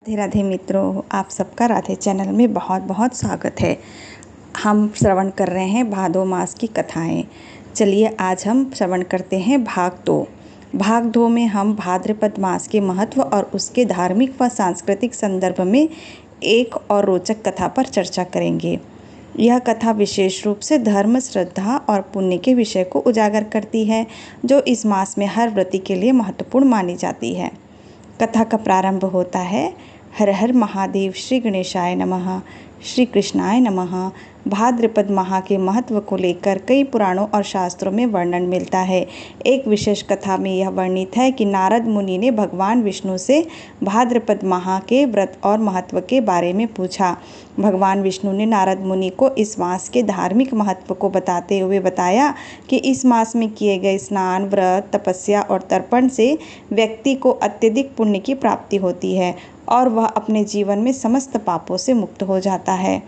राधे राधे मित्रों, आप सबका राधे चैनल में बहुत बहुत स्वागत है। हम श्रवण कर रहे हैं भादो मास की कथाएं। चलिए आज हम श्रवण करते हैं भाग 2। भाग 2 में हम भाद्रपद मास के महत्व और उसके धार्मिक व सांस्कृतिक संदर्भ में एक और रोचक कथा पर चर्चा करेंगे। यह कथा विशेष रूप से धर्म, श्रद्धा और पुण्य के विषय को उजागर करती है, जो इस मास में हर व्रती के लिए महत्वपूर्ण मानी जाती है। कथा का प्रारंभ होता है, हर हर महादेव, श्री गणेशाय नमः, श्री कृष्णाय नमः। भाद्रपद माह के महत्व को लेकर कई पुराणों और शास्त्रों में वर्णन मिलता है। एक विशेष कथा में यह वर्णित है कि नारद मुनि ने भगवान विष्णु से भाद्रपद माह के व्रत और महत्व के बारे में पूछा। भगवान विष्णु ने नारद मुनि को इस मास के धार्मिक महत्व को बताते हुए बताया कि इस मास में किए गए स्नान, व्रत, तपस्या और तर्पण से व्यक्ति को अत्यधिक पुण्य की प्राप्ति होती है और वह अपने जीवन में समस्त पापों से मुक्त हो जाता है।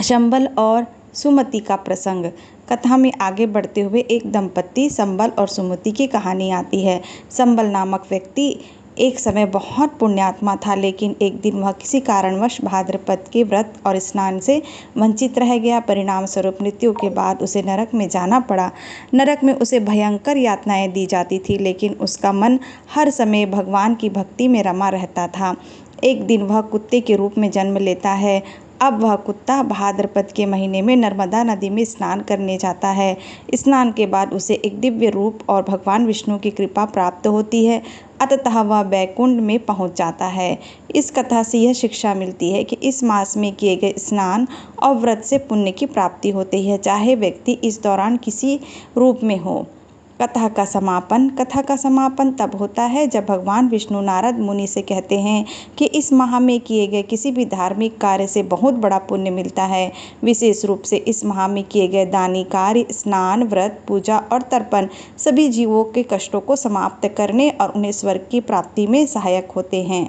संबल और सुमति का प्रसंग। कथा में आगे बढ़ते हुए एक दंपत्ति संबल और सुमति की कहानी आती है। संबल नामक व्यक्ति एक समय बहुत पुण्यात्मा था, लेकिन एक दिन वह किसी कारणवश भाद्रपद के व्रत और स्नान से वंचित रह गया। परिणाम स्वरूप मृत्यु के बाद उसे नरक में जाना पड़ा। नरक में उसे भयंकर यातनाएं दी जाती थी, लेकिन उसका मन हर समय भगवान की भक्ति में रमा रहता था। एक दिन वह कुत्ते के रूप में जन्म लेता है। अब वह कुत्ता भाद्रपद के महीने में नर्मदा नदी में स्नान करने जाता है। स्नान के बाद उसे एक दिव्य रूप और भगवान विष्णु की कृपा प्राप्त होती है, अतः वह वैकुंठ में पहुंच जाता है। इस कथा से यह शिक्षा मिलती है कि इस मास में किए गए स्नान और व्रत से पुण्य की प्राप्ति होती है, चाहे व्यक्ति इस दौरान किसी रूप में हो। कथा का समापन तब होता है जब भगवान विष्णु नारद मुनि से कहते हैं कि इस माह में किए गए किसी भी धार्मिक कार्य से बहुत बड़ा पुण्य मिलता है। विशेष रूप से इस माह में किए गए दानी कार्य, स्नान, व्रत, पूजा और तर्पण सभी जीवों के कष्टों को समाप्त करने और उन्हें स्वर्ग की प्राप्ति में सहायक होते हैं।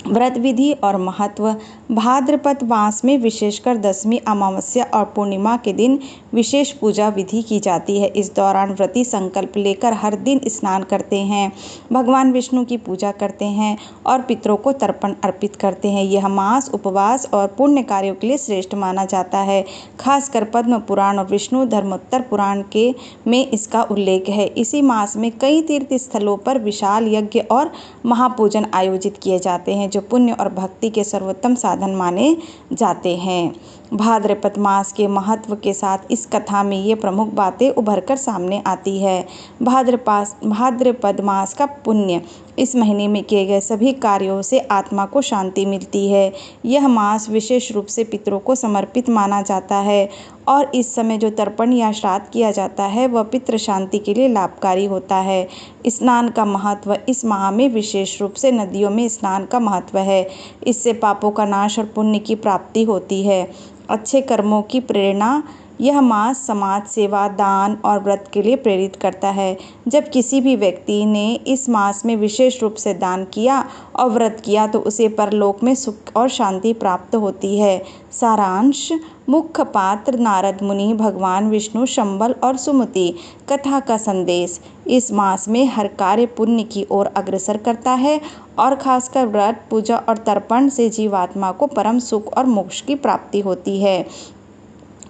व्रत विधि और महत्व। भाद्रपद मास में विशेषकर दशमी, अमावस्या और पूर्णिमा के दिन विशेष पूजा विधि की जाती है। इस दौरान व्रती संकल्प लेकर हर दिन स्नान करते हैं, भगवान विष्णु की पूजा करते हैं और पितरों को तर्पण अर्पित करते हैं। यह मास उपवास और पुण्य कार्यों के लिए श्रेष्ठ माना जाता है। खासकर पद्म पुराण और विष्णु धर्मोत्तर पुराण के में इसका उल्लेख है। इसी मास में कई तीर्थ स्थलों पर विशाल यज्ञ और महापूजन आयोजित किए जाते हैं, जो पुण्य और भक्ति के सर्वोत्तम साधन माने जाते हैं। भाद्रपद मास के महत्व के साथ इस कथा में ये प्रमुख बातें उभरकर सामने आती है। भाद्रपद मास का पुण्य। इस महीने में किए गए सभी कार्यों से आत्मा को शांति मिलती है। यह मास विशेष रूप से पितरों को समर्पित माना जाता है और इस समय जो तर्पण या श्राद्ध किया जाता है वह पितृ शांति के लिए लाभकारी होता है। स्नान का महत्व। इस माह में विशेष रूप से नदियों में स्नान का महत्व है। इससे पापों का नाश और पुण्य की प्राप्ति होती है। अच्छे कर्मों की प्रेरणा। यह मास समाज सेवा, दान और व्रत के लिए प्रेरित करता है। जब किसी भी व्यक्ति ने इस मास में विशेष रूप से दान किया और व्रत किया तो उसे परलोक में सुख और शांति प्राप्त होती है। सारांश। मुख्य पात्र नारद मुनि, भगवान विष्णु, संबल और सुमति। कथा का संदेश। इस मास में हर कार्य पुण्य की ओर अग्रसर करता है और खासकर व्रत, पूजा और तर्पण से जीवात्मा को परम सुख और मोक्ष की प्राप्ति होती है।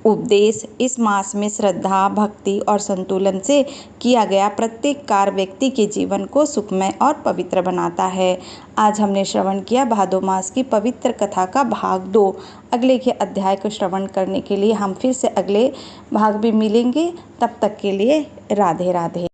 उपदेश। इस मास में श्रद्धा, भक्ति और संतुलन से किया गया प्रत्येक कार्य व्यक्ति के जीवन को सुखमय और पवित्र बनाता है। आज हमने श्रवण किया भादो मास की पवित्र कथा का भाग 2। अगले के अध्याय को श्रवण करने के लिए हम फिर से अगले भाग में मिलेंगे। तब तक के लिए राधे राधे।